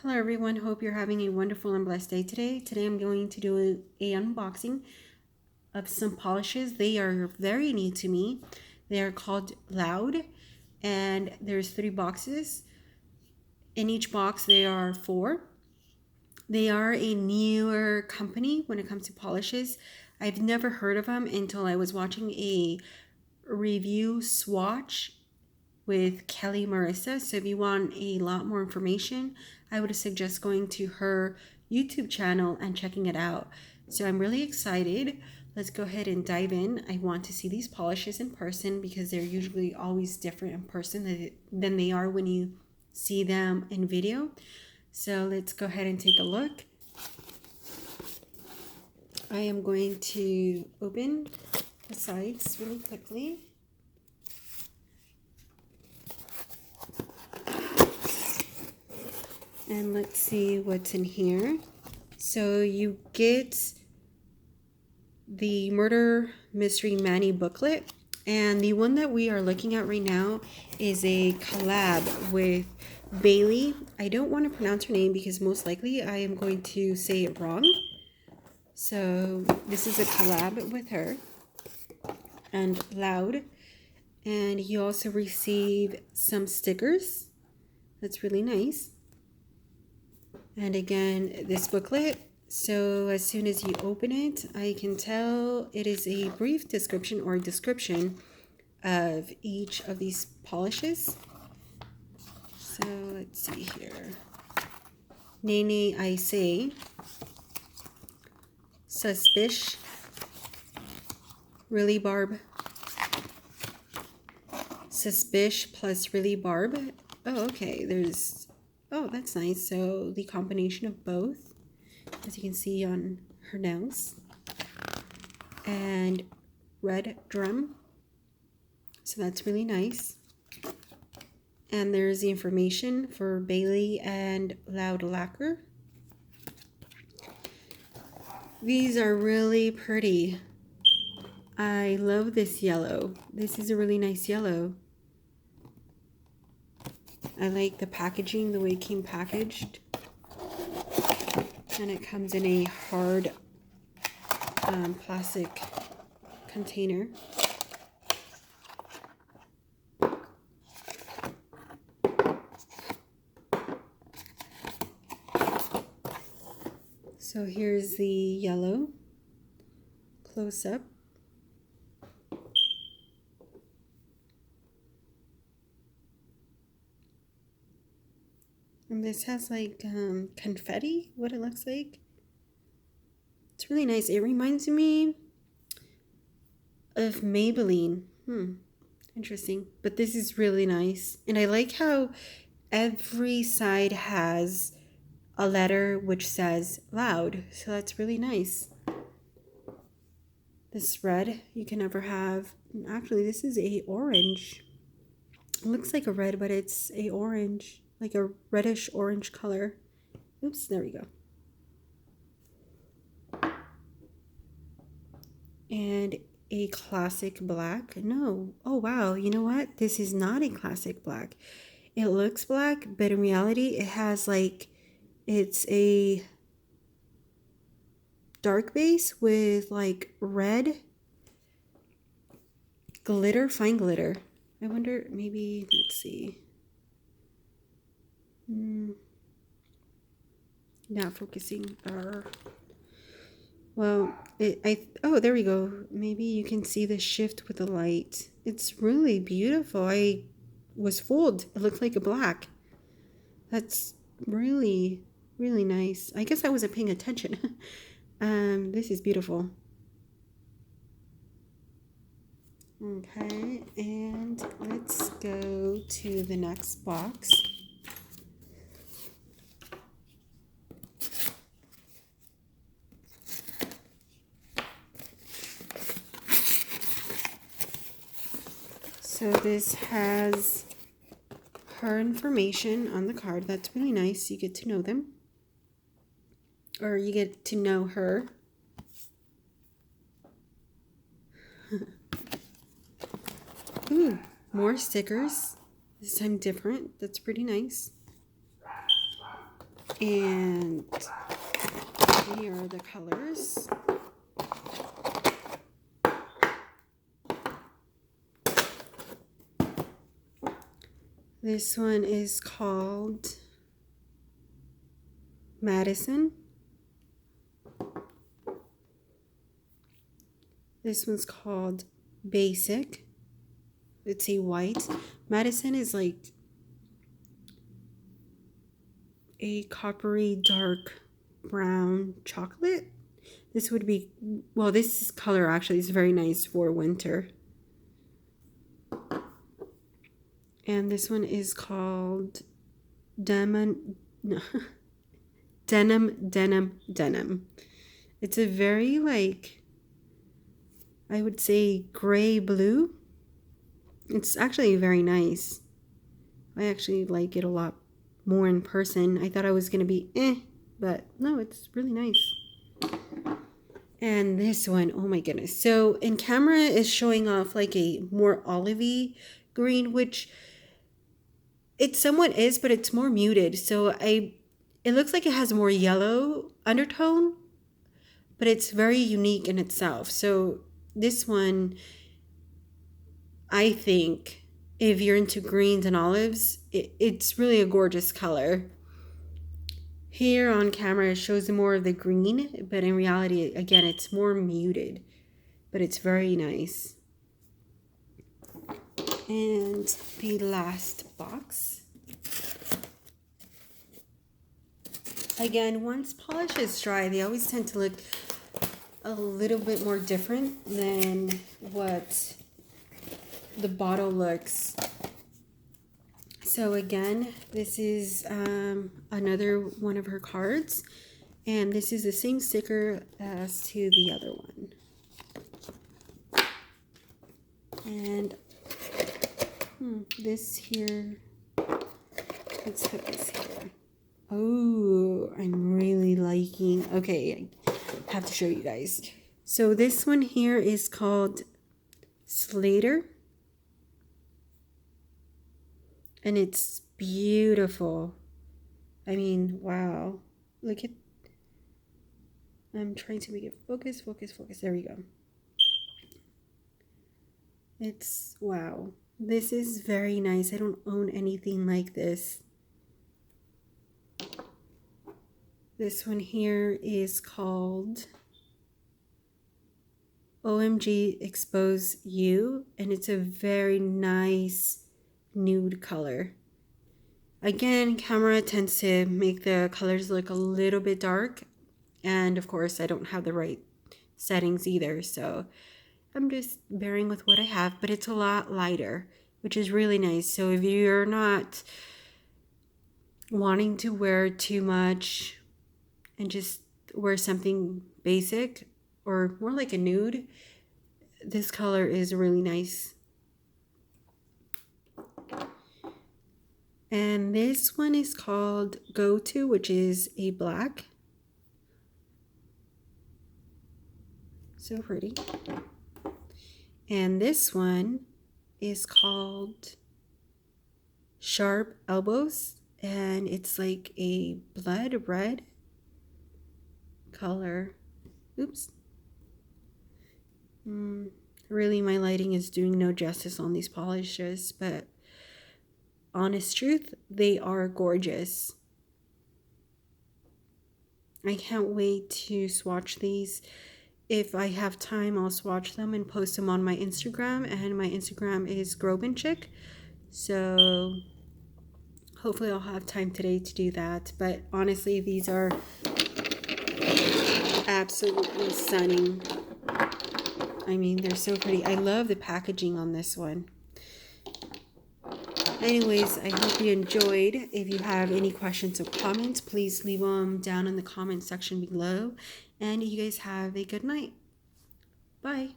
Hello everyone, hope you're having a wonderful and blessed day today. Today I'm going to do a unboxing of some polishes. They are very new to me. They are called Loud and there's 3 boxes. In each box there are 4. They are a newer company when it comes to polishes. I've never heard of them until I was watching a review swatch with Kelly Marissa. So if you want a lot more information, I would suggest going to her YouTube channel and checking it out. So I'm really excited. Let's go ahead and dive in. I want to see these polishes in person because they're usually always different in person than they are when you see them in video. So let's go ahead and take a look. I am going to open the sides really quickly. And let's see what's in here. So you get the Murder Mystery Manny booklet. And the one that we are looking at right now is a collab with Bailey. I don't want to pronounce her name because most likely I am going to say it wrong. So this is a collab with her and Loud. And you also receive some stickers. That's really nice. And again, this booklet, so as soon as you open it, I can tell it is a brief description or description of each of these polishes. So let's see here. Nene I say, Suspish, Really Barb, Suspish plus Really Barb. Oh, okay, oh, that's nice. So the combination of both, as you can see on her nails, and Red Drum. So that's really nice. And there's the information for Bailey and Loud Lacquer. These are really pretty. I love this yellow. This is a really nice yellow. I like the packaging, the way it came packaged. And it comes in a hard plastic container. So here's the yellow close up. And this has like confetti, what it looks like. It's really nice. It reminds me of Maybelline. Interesting. But this is really nice. And I like how every side has a letter which says Loud. So that's really nice. This red you can never have. Actually, this is a orange. It looks like a red, but it's a orange. Like a reddish orange color. Oops, there we go. And a classic black. No. Oh, wow. You know what? This is not a classic black. It looks black, but in reality, it has like, it's a dark base with like red glitter, fine glitter. I wonder, maybe, let's see. Not focusing. Well, oh, there we go. Maybe you can see the shift with the light. It's really beautiful. I was fooled. It looked like a black. That's really, really nice. I guess I wasn't paying attention. This is beautiful. Okay, and let's go to the next box. So this has her information on the card. That's really nice. You get to know them. Or you get to know her. Ooh, more stickers. This time different. That's pretty nice. And here are the colors. This one is called Madison. This one's called Basic. It's a white. Madison is like a coppery dark brown chocolate. This would be, well, this color actually is very nice for winter. And this one is called Denim. It's a very, like, I would say gray blue. It's actually very nice. I actually like it a lot more in person. I thought I was gonna be but no, it's really nice. And this one, oh my goodness. So in camera is showing off like a more olivey green, which it somewhat is, but it's more muted. So it looks like it has more yellow undertone, but it's very unique in itself. So this one, I think if you're into greens and olives, it's really a gorgeous color. Here on camera it shows more of the green, but in reality, again, it's more muted, but it's very nice. And the last box. Again, once polish is dry, they always tend to look a little bit more different than what the bottle looks. So again, this is another one of her cards, and this is the same sticker as to the other one. And this here, let's put this here. Oh, I'm really liking, okay, I have to show you guys. So this one here is called Slater. And it's beautiful. I mean, wow. Look at, I'm trying to make it focus. There we go. It's, wow. This is very nice. I don't own anything like this. This one here is called OMG Expose You. And it's a very nice nude color. Again, camera tends to make the colors look a little bit dark, and of course I don't have the right settings either, so I'm just bearing with what I have, but it's a lot lighter, which is really nice. So if you're not wanting to wear too much and just wear something basic or more like a nude, this color is really nice. And this one is called Go To, which is a black. So pretty. And this one is called Sharp Elbows, and it's like a blood red color. Oops. Really, my lighting is doing no justice on these polishes, but honest truth, they are gorgeous. I can't wait to swatch these. If I have time, I'll swatch them and post them on my Instagram, and my Instagram is Grobenchick. So hopefully I'll have time today to do that. But honestly, these are absolutely stunning. I mean, they're so pretty. I love the packaging on this one. Anyways, I hope you enjoyed. If you have any questions or comments, please leave them down in the comment section below. And you guys have a good night. Bye.